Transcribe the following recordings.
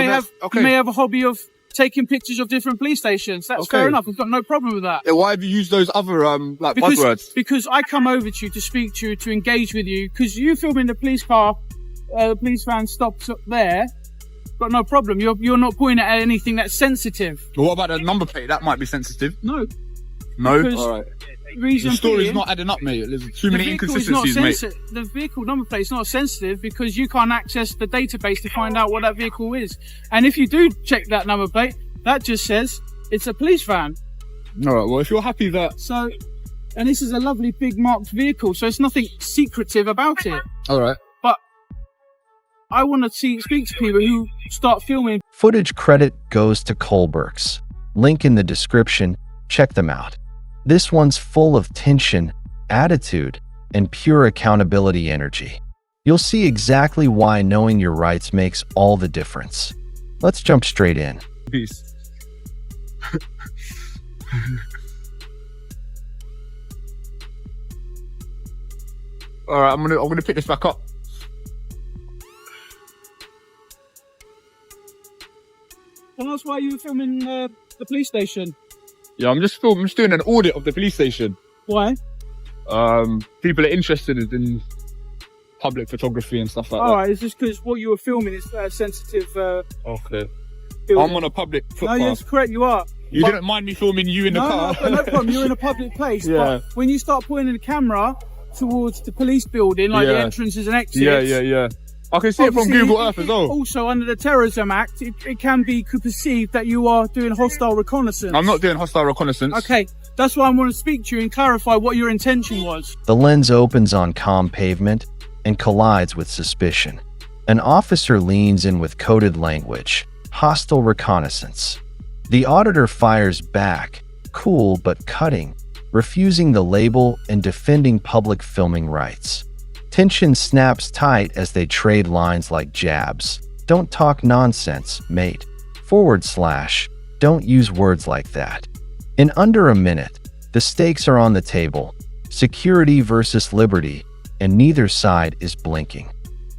You may have a hobby of taking pictures of different police stations. That's fair enough. I've got no problem with that. Yeah, why have you used those other buzzwords? Because I come over to you to speak to you, to engage with you, because you filming the police car, the police van stops up there. Got no problem. You're not pointing at anything that's sensitive. Well, what about the number plate? That might be sensitive. No. All right. The story's being, not adding up, mate. There's too many inconsistencies, mate. The vehicle number plate is not sensitive because you can't access the database to find out what that vehicle is. And if you do check that number plate, that just says it's a police van. All right. Well, if you're happy that... So, and this is a lovely big marked vehicle, so it's nothing secretive about it. All right. But I want to speak to people who start filming. Footage credit goes to Kohlbergs. Link in the description. Check them out. This one's full of tension, attitude, and pure accountability energy. You'll see exactly why knowing your rights makes all the difference. Let's jump straight in. Peace. All right, I'm gonna pick this back up. Can I ask why you were filming the police station? Yeah, I'm just doing an audit of the police station. Why? People are interested in public photography and stuff like that. All right, it's just because what you were filming is sensitive. Okay. Filming. I'm on a public footpath. No, yes, correct, you are. You didn't mind me filming you in the car? No problem. You're in a public place. Yeah. But when you start pointing the camera towards the police building, like the entrances and exits. Yeah. I can see it from Google Earth as well. Also, under the Terrorism Act, it can be perceived that you are doing hostile reconnaissance. I'm not doing hostile reconnaissance. Okay, that's why I want to speak to you and clarify what your intention was. The lens opens on calm pavement and collides with suspicion. An officer leans in with coded language. Hostile reconnaissance. The auditor fires back, cool but cutting, refusing the label and defending public filming rights. Tension snaps tight as they trade lines like jabs. Don't talk nonsense, mate. / don't use words like that. In under a minute, the stakes are on the table. Security versus liberty, and neither side is blinking.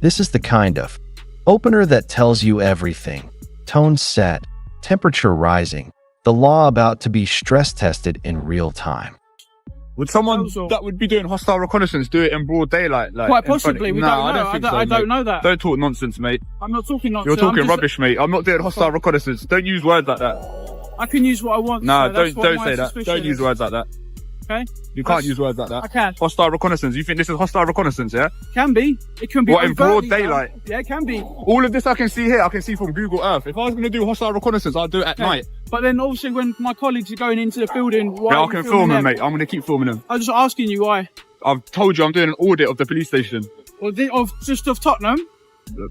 This is the kind of opener that tells you everything. Tone set, temperature rising, the law about to be stress tested in real time. Would someone that would be doing hostile reconnaissance do it in broad daylight? Like, quite possibly. We don't know. I don't know that. Don't talk nonsense, mate. I'm not talking nonsense. You're talking rubbish, mate. I'm not doing hostile reconnaissance. Don't use words like that. I can use what I want. No, don't say that. Don't use words like that. Okay? You can't use words like that. I can. Hostile reconnaissance. You think this is hostile reconnaissance, yeah? Can be. It can be. What, in broad daylight? Yeah, it can be. All of this I can see here, I can see from Google Earth. If I was going to do hostile reconnaissance, I'd do it at night. But then obviously when my colleagues are going into the building, why I can film them, mate. I'm going to keep filming them. I'm just asking you why. I've told you I'm doing an audit of the police station. Of Tottenham? Yep.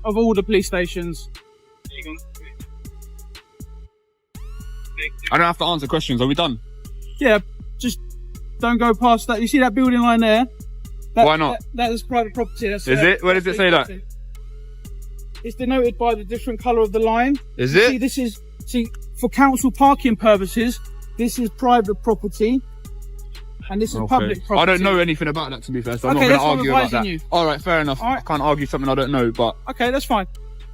Of all the police stations. I don't have to answer questions. Are we done? Yeah, just don't go past that. You see that building line there? Why not? That is private property. Is it? Where does it say that? It's denoted by the different colour of the line. Is it? See, for council parking purposes, this is private property. And this is public property. I don't know anything about that, to be fair, so I'm not going to argue about that. All right, fair enough. I can't argue something I don't know, but... Okay, that's fine.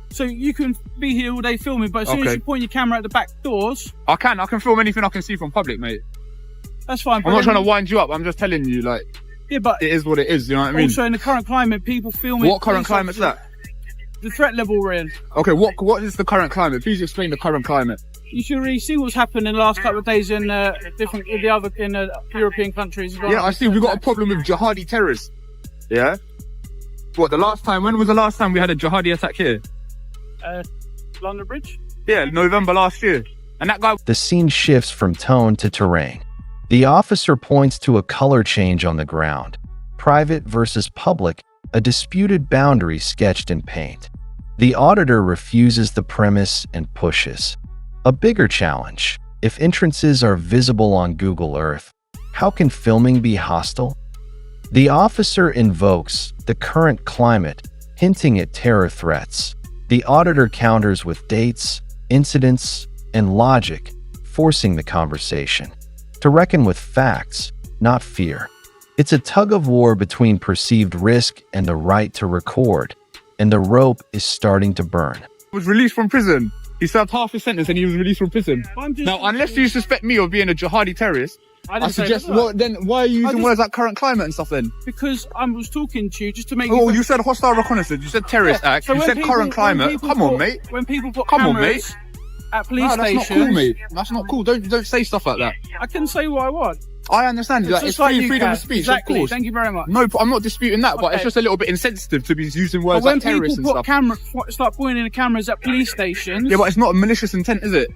So you can be here all day filming, but as soon as you point your camera at the back doors... I can film anything I can see from public, mate. That's fine. I'm not trying to wind you up, I'm just telling you, like... Yeah, but... It is what it is, you know what I mean? Also, in the current climate, people filming... What current climate's that? The threat level we're in. Okay, what is the current climate? Please explain the current climate. You should really see what's happened in the last couple of days in European countries. Yeah, I see. We've got a problem with jihadi terrorists. Yeah. What, when was the last time we had a jihadi attack here? London Bridge? Yeah, November last year. And that guy... The scene shifts from tone to terrain. The officer points to a color change on the ground. Private versus public, a disputed boundary sketched in paint. The auditor refuses the premise and pushes. A bigger challenge. If entrances are visible on Google Earth, how can filming be hostile? The officer invokes the current climate, hinting at terror threats. The auditor counters with dates, incidents, and logic, forcing the conversation to reckon with facts, not fear. It's a tug of war between perceived risk and the right to record, and the rope is starting to burn. Was released from prison. He served half his sentence and he was released from prison. I'm just- Now, unless you suspect me of being a jihadi terrorist, I I didn't say suggest, that. well, then why are you using just- words like current climate and stuff then? Because I was talking to you just to make Oh, you... you said hostile reconnaissance, you said terrorist act, So you when said people- current when climate. people Come on, put- mate. When people put Come on, cameras at police No, that's stations... not cool, mate. That's not cool. Don't say stuff like that. I can say what I want. I understand that. It's just like free you freedom can. of speech, Exactly. of course. Thank you very much. No, I'm not disputing that, but it's Okay. just a little bit insensitive to be using words But when like terrorists and people stuff. start pointing the cameras at police stations... Yeah, but it's not a malicious intent, is it?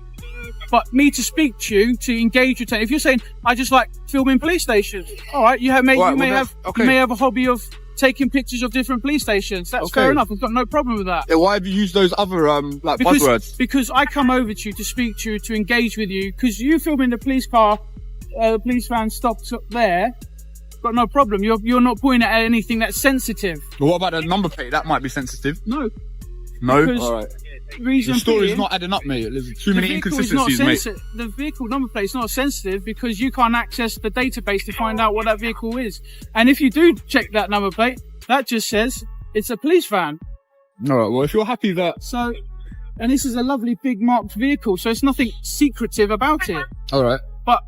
But me to speak to you, to engage with, if you're saying I just like filming police stations, all right, you may have a hobby of taking pictures of different police stations. That's Okay. fair enough. I've got no problem with that. Yeah, why have you used those other like buzzwords? Because I come over to you to speak to you, to engage with you, because you filming the police car, the police van stopped up there. Got no problem. You're not pointing at anything that's sensitive. Well, what about the number plate? That might be sensitive. No. No. Because All right. Reason The story's being, not adding up, mate. There's too the many vehicle is inconsistencies, not mate. The vehicle number plate is not sensitive because you can't access the database to find out what that vehicle is. And if you do check that number plate, that just says it's a police van. All right. Well, if you're happy that. So, and this is a lovely big marked vehicle, so it's nothing secretive about it. All right. But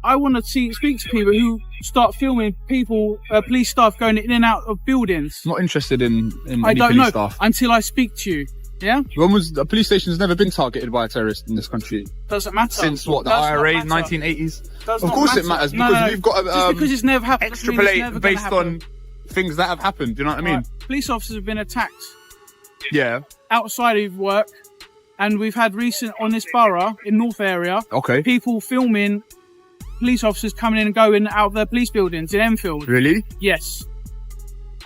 I want to speak to people who start filming people, police staff going in and out of buildings. Not interested in I any don't police know staff. until I speak to you. Yeah, When was a police station has never been targeted by a terrorist in this country doesn't matter. since what the Does not IRA, matter. 1980s. Does Of not course it matter. matters No, because no, we've got just because it's never happened. doesn't mean it's never extrapolate gonna based happen. on things that have happened. Do you know what I mean? Right. Police officers have been attacked Yeah. outside of work, and we've had recent on this borough in North area Okay. people filming police officers coming in and going out of their police buildings in Enfield. Really? Yes.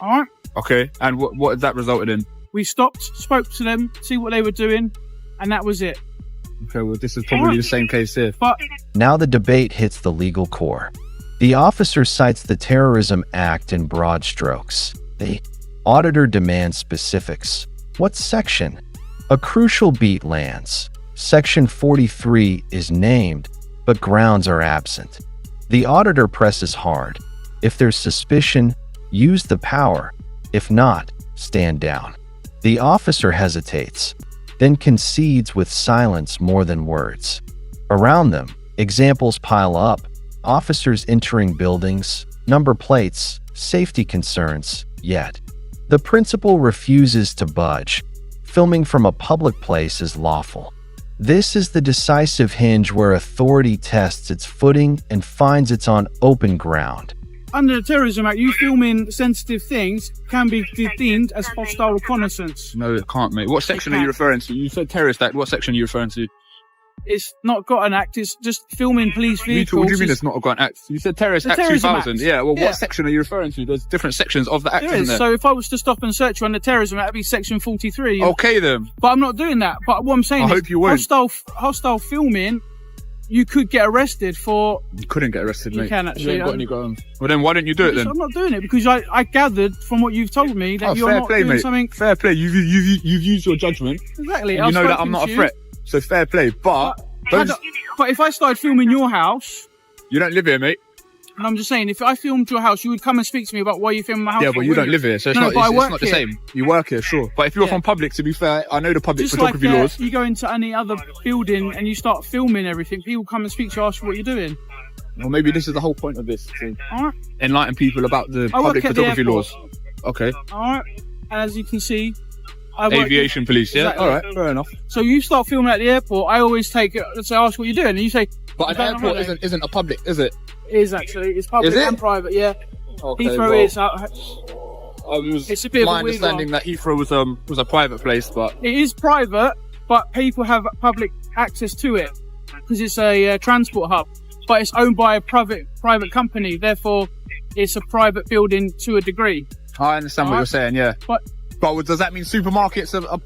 All right. Okay. And what has that resulted in? We stopped, spoke to them, see what they were doing, and that was it. Okay. Well, this is probably the same case here. But Now the debate hits the legal core. The officer cites the Terrorism Act in broad strokes. The auditor demands specifics. What section? A crucial beat lands. Section 43 is named, but grounds are absent. The auditor presses hard. If there's suspicion, use the power. If not, stand down. The officer hesitates, then concedes with silence more than words. Around them, examples pile up. Officers entering buildings, number plates, safety concerns, yet. The principal refuses to budge. Filming from a public place is lawful. This is the decisive hinge where authority tests its footing and finds it's on open ground. under the Terrorism Act, you filming sensitive things can be deemed as hostile reconnaissance. No, it can't, mate. What section are you referring to? You said terrorist act. What section are you referring to? It's not got an act, it's just filming police vehicles. What do you mean it's not got an act? You said terrorist The act Terrorism 2000. Act. Yeah, well, Yeah. what section are you referring to? There's different sections of the act, There isn't is. there? So if I was to stop and search you under terrorism, that'd be section 43. Okay, then. But I'm not doing that. But what I'm saying I is hope you won't. hostile filming, you could get arrested for... You couldn't get arrested, You mate. can actually, You ain't got um, any grounds. Well, then why don't you do it then? I'm not doing it because I gathered from what you've told me that Oh, you're fair not play, doing mate. something... Fair play. You've used your judgment. Exactly. And you know that I'm not a threat. So fair play. But But if I started filming your house, you don't live here, mate. and I'm just saying, if I filmed your house, you would come and speak to me about why you filmed my house. Yeah, but you don't live here, so it's No, not, but I it's work not the here. same. You work here, sure. But if you're Yeah. from public, to be fair, I know the public Just like photography laws. you go into any other building and you start filming everything, people come and speak to you, ask you what you're doing. Well, maybe this is the whole point of this, to Alright? enlighten people about the I work public at the photography airport. laws. Okay. Alright? And as you can see, I work... Aviation police, yeah? Exactly. Alright, fair enough. So you start filming at the airport, I always take it, let's say, ask what you're doing, and you say, But "I'm an going on airport holiday." isn't a public, is it? It is actually, it's public Is it? and private, yeah. Okay, Heathrow well, is, it's a bit of my a weird understanding that Heathrow was a private place, but it is private, but people have public access to it, because it's a transport hub, but it's owned by a private company, therefore it's a private building to a degree. I understand what Alright. you're saying, yeah. But does that mean supermarkets are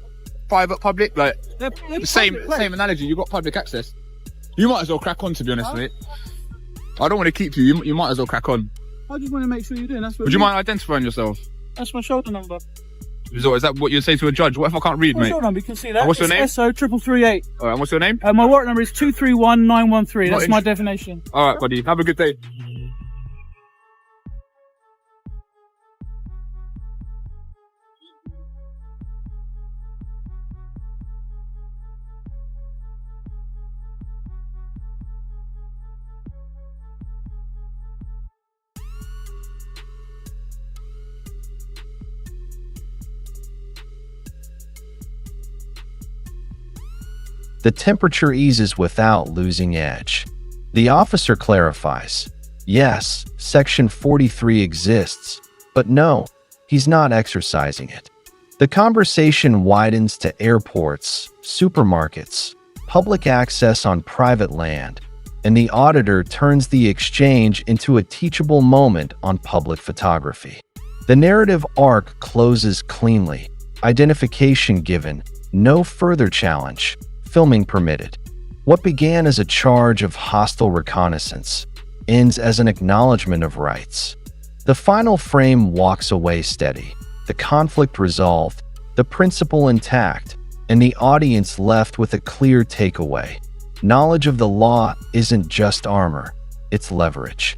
private, public? Like they're the same public place. same analogy. You've got public access. You might as well crack on, to be honest, mate. I don't want to keep you. You might as well crack on. I just want to make sure you're doing. That's what. Would you mind identifying yourself? That's my shoulder number. Is that what you'd say to a judge? What if I can't read, My mate? shoulder number. You can see that. What's your It's name? SO 3338. All right, and what's your name? My work number is 231913. That's Not my int- definition. All right, buddy. Have a good day. The temperature eases without losing edge. The officer clarifies, yes, Section 43 exists, but no, he's not exercising it. The conversation widens to airports, supermarkets, public access on private land, and the auditor turns the exchange into a teachable moment on public photography. The narrative arc closes cleanly. Identification given, no further challenge, filming permitted. What began as a charge of hostile reconnaissance ends as an acknowledgement of rights. The final frame walks away steady, the conflict resolved, the principle intact, and the audience left with a clear takeaway. Knowledge of the law isn't just armor, it's leverage.